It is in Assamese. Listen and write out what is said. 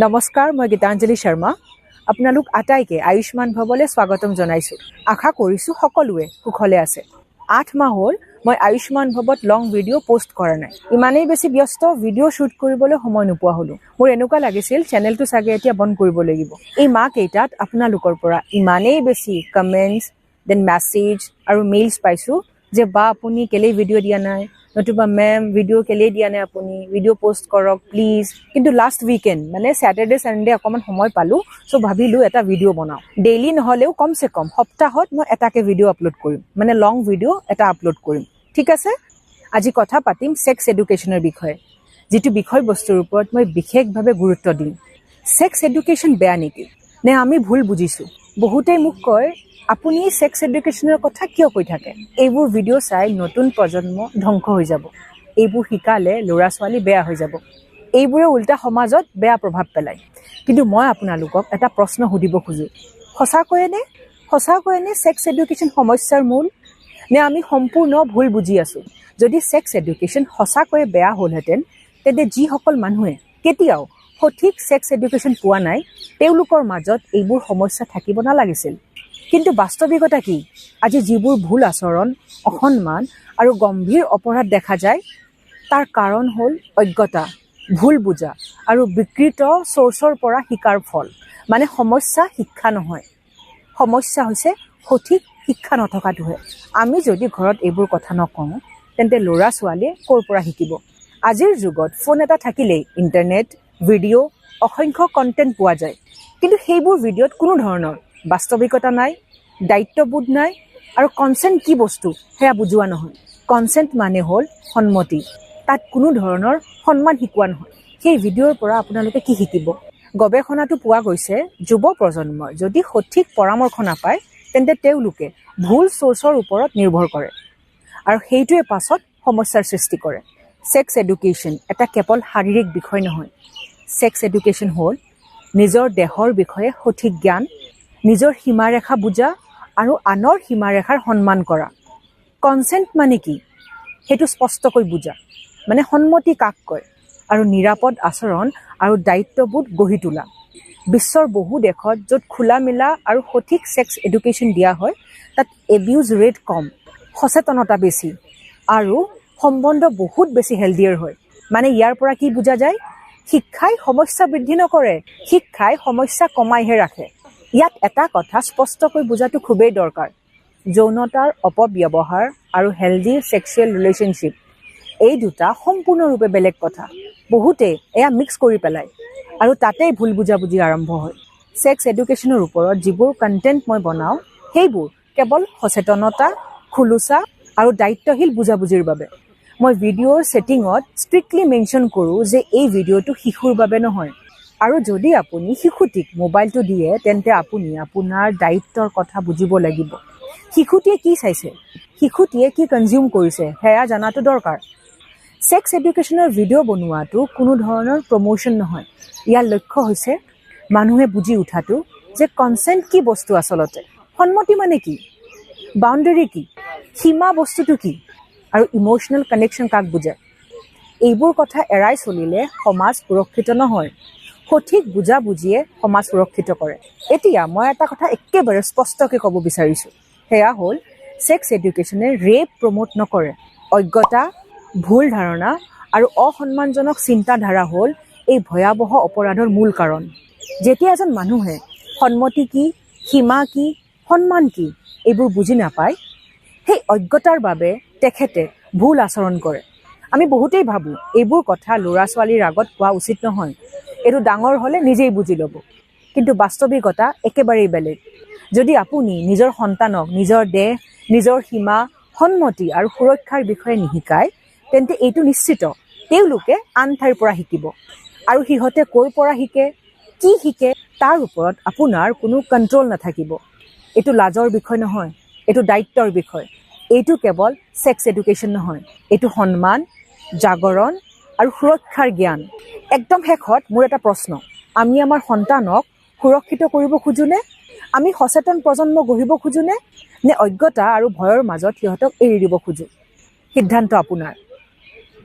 নমস্কাৰ, মই গীতাঞ্জলি শৰ্মা। আপোনালোক আটাইকে আয়ুষ্মান ভৱলৈ স্বাগতম জনাইছোঁ। আশা কৰিছোঁ সকলোৱে সুখলে আছে। 8 মাহ হ'ল মই আয়ুষ্মান ভৱত লং ভিডিঅ' পোষ্ট কৰা নাই। ইমানেই বেছি ব্যস্ত, ভিডিঅ' শ্বুট কৰিবলৈ সময় নোপোৱা হ'লোঁ। মোৰ এনেকুৱা লাগিছিল চেনেলটো চাগে এতিয়া বন্ধ কৰিব লাগিব। এই মাহ কেইটাত আপোনালোকৰ পৰা ইমানেই বেছি কমেণ্টছ, দেন মেছেজ আৰু মেইলছ পাইছোঁ যে বা আপুনি কেলেই ভিডিঅ' দিয়া নাই, নতুবা মেম ভিডিঅ' কেলেই দিয়া নাই, আপুনি ভিডিঅ' পোষ্ট কৰক প্লিজ। কিন্তু লাষ্ট উইকেণ্ড মানে ছেটাৰডে ছানডে অকণমান সময় পালোঁ, চ' ভাবিলোঁ এটা ভিডিঅ' বনাওঁ। ডেইলি নহ'লেও কমচে কম সপ্তাহত মই এটাকে ভিডিঅ' আপলোড কৰিম, মানে লং ভিডিঅ' এটা আপলোড কৰিম। ঠিক আছে, আজি কথা পাতিম ছেক্স এডুকেশ্যনৰ বিষয়ে, যিটো বিষয়বস্তুৰ ওপৰত মই বিশেষভাৱে গুৰুত্ব দিম। ছেক্স এডুকেশ্যন বেয়া নেকি, নে আমি ভুল বুজিছোঁ? বহুতেই মোক কয়, আপুনি ছেক্স এডুকেশ্যনৰ কথা কিয় কৈ থাকে? এইবোৰ ভিডিঅ' চাই নতুন প্ৰজন্ম ধ্বংস হৈ যাব। এইবোৰ শিকালে ল'ৰা ছোৱালী বেয়া হৈ যাব। এইবোৰে উল্টা সমাজত বেয়া প্ৰভাৱ পেলায়। কিন্তু মই আপোনালোকক এটা প্ৰশ্ন সুধিব খোজোঁ, সঁচাকৈয়ে ছেক্স এডুকেশ্যন সমস্যাৰ মূল, নে আমি সম্পূৰ্ণ ভুল বুজি আছোঁ? যদি ছেক্স এডুকেশ্যন সঁচাকৈয়ে বেয়া হ'লহেঁতেন, তেন্তে যিসকল মানুহে কেতিয়াও সঠিক ছেক্স এডুকেশ্যন পোৱা নাই, তেওঁলোকৰ মাজত এইবোৰ সমস্যা থাকিব নালাগিছিল। কিন্তু বাস্তৱিকতা কি? আজি যিবোৰ ভুল আচৰণ, অসন্মান আৰু গম্ভীৰ অপৰাধ দেখা যায়, তাৰ কাৰণ হ'ল অজ্ঞতা, ভুল বুজা আৰু বিকৃত চ'ৰ্চৰ পৰা শিকাৰ ফল। মানে সমস্যা শিক্ষা নহয়, সমস্যা হৈছে সঠিক শিক্ষা নথকাটোহে। আমি যদি ঘৰত এইবোৰ কথা নকওঁ, তেন্তে ল'ৰা ছোৱালীয়ে ক'ৰ পৰা শিকিব? আজিৰ যুগত ফোন এটা থাকিলেই ইণ্টাৰনেট, ভিডিঅ', অসংখ্য কণ্টেণ্ট পোৱা যায়। কিন্তু সেইবোৰ ভিডিঅ'ত কোনো ধৰণৰ বাস্তৱিকতা নাই, দায়িত্ববোধ নাই, আৰু কনচেণ্ট কি বস্তু সেয়া বুজোৱা নহয়। কনচেণ্ট মানে হ'ল সন্মতি। তাত কোনো ধৰণৰ সন্মান শিকোৱা নহয়। সেই ভিডিঅ'ৰ পৰা আপোনালোকে কি শিকিব? গৱেষণাটো পোৱা গৈছে, যুৱ প্ৰজন্মৰ যদি সঠিক পৰামৰ্শ নাপায়, তেন্তে তেওঁলোকে ভুল চ'ৰ্চৰ ওপৰত নিৰ্ভৰ কৰে, আৰু সেইটোৱে পাছত সমস্যাৰ সৃষ্টি কৰে। ছেক্স এডুকেশ্যন এটা কেৱল শাৰীৰিক বিষয় নহয়। ছেক্স এডুকেশ্যন হ'ল নিজৰ দেহৰ বিষয়ে সঠিক জ্ঞান, নিজৰ সীমাৰেখা বুজা আৰু আনৰ সীমাৰেখাৰ সন্মান কৰা। কনচেণ্ট মানে কি, সেইটো স্পষ্টকৈ বুজা, মানে সন্মতি কাক কয়, আৰু নিৰাপদ আচৰণ আৰু দায়িত্ববোধ গঢ়ি তোলা। বিশ্বৰ বহু দেশত য'ত খোলা মেলা আৰু সঠিক ছেক্স এডুকেশ্যন দিয়া হয়, তাত এবিউজ ৰেট কম, সচেতনতা বেছি, আৰু সম্বন্ধ বহুত বেছি হেল্ডিয়াৰ হয়। মানে ইয়াৰ পৰা কি বুজা যায়? শিক্ষাই সমস্যা বৃদ্ধি নকৰে, শিক্ষাই সমস্যা কমাইহে ৰাখে। ইয়াত এটা কথা স্পষ্টকৈ বুজাটো খুবেই দৰকাৰ, যৌনতাৰ অপব্যৱহাৰ আৰু হেল্ডি ছেক্সুৱেল ৰিলেশ্যনশ্বিপ, এই দুটা সম্পূৰ্ণৰূপে বেলেগ কথা। বহুতে এয়া মিক্স কৰি পেলায়, আৰু তাতেই ভুল বুজাবুজি আৰম্ভ হয়। ছেক্স এডুকেশ্যনৰ ওপৰত যিবোৰ কণ্টেণ্ট মই বনাওঁ, সেইবোৰ কেৱল সচেতনতা, খোলোচা আৰু দায়িত্বশীল বুজাবুজিৰ বাবে। মই ভিডিঅ'ৰ ছেটিঙত ষ্ট্ৰিক্টলি মেনশ্যন কৰোঁ যে এই ভিডিঅ'টো শিশুৰ বাবে নহয়, আৰু যদি আপুনি শিশুটিক মোবাইলটো দিয়ে, তেন্তে আপুনি আপোনাৰ দায়িত্বৰ কথা বুজিব লাগিব। শিশুটিয়ে কি চাইছে, শিশুটিয়ে কি কনজিউম কৰিছে, সেয়া জনাটো দৰকাৰ। ছেক্স এডুকেশ্যনৰ ভিডিঅ' বনোৱাটো কোনো ধৰণৰ প্ৰমোশ্যন নহয়। ইয়াৰ লক্ষ্য হৈছে মানুহে বুজি উঠাটো যে কনচেণ্ট কি বস্তু, আচলতে সন্মতি মানে কি, বাউণ্ডেৰী কি, সীমা বস্তুটো কি, আৰু ইম'চনেল কানেকশ্যন কাক বুজায়। এইবোৰ কথা এৰাই চলিলে সমাজ সুৰক্ষিত নহয়। সঠিক বুজাবুজিয়ে সমাজ সুৰক্ষিত কৰে। এতিয়া মই এটা কথা একেবাৰে স্পষ্টকৈ ক'ব বিচাৰিছোঁ, সেয়া হ'ল ছেক্স এডুকেশ্যনে ৰেপ প্ৰমোট নকৰে। অজ্ঞতা, ভুল ধাৰণা আৰু অসন্মানজনক চিন্তাধাৰা হ'ল এই ভয়াৱহ অপৰাধৰ মূল কাৰণ। যেতিয়া এজন মানুহে সন্মতি কি, সীমা কি, সন্মান কি, এইবোৰ বুজি নাপায়, সেই অজ্ঞতাৰ বাবে তেখেতে ভুল আচৰণ কৰে। আমি বহুতেই ভাবোঁ এইবোৰ কথা ল'ৰা ছোৱালীৰ আগত কোৱা উচিত নহয়, এইটো ডাঙৰ হ'লে নিজেই বুজি ল'ব। কিন্তু বাস্তৱিকতা একেবাৰেই বেলেগ। যদি আপুনি নিজৰ সন্তানক নিজৰ দেহ, নিজৰ সীমা, সন্মতি আৰু সুৰক্ষাৰ বিষয়ে নিশিকায়, তেন্তে এইটো নিশ্চিত তেওঁলোকে আন ঠাইৰ পৰা শিকিব, আৰু সিহঁতে ক'ৰ পৰা শিকে, কি শিকে, তাৰ ওপৰত আপোনাৰ কোনো কণ্ট্ৰল নাথাকিব। এইটো লাজৰ বিষয় নহয়, এইটো দায়িত্বৰ বিষয়। এইটো কেৱল ছেক্স এডুকেশ্যন নহয়, এইটো সন্মান, জাগৰণ আৰু সুৰক্ষাৰ জ্ঞান। একদম শেষত মোৰ এটা প্ৰশ্ন, আমি আমাৰ সন্তানক সুৰক্ষিত কৰিব খোজোনে? আমি সচেতন প্ৰজন্ম গঢ়িব খোজোনে? নে অজ্ঞতা আৰু ভয়ৰ মাজত সিহঁতক এৰি দিব খোজো? সিদ্ধান্ত আপোনাৰ।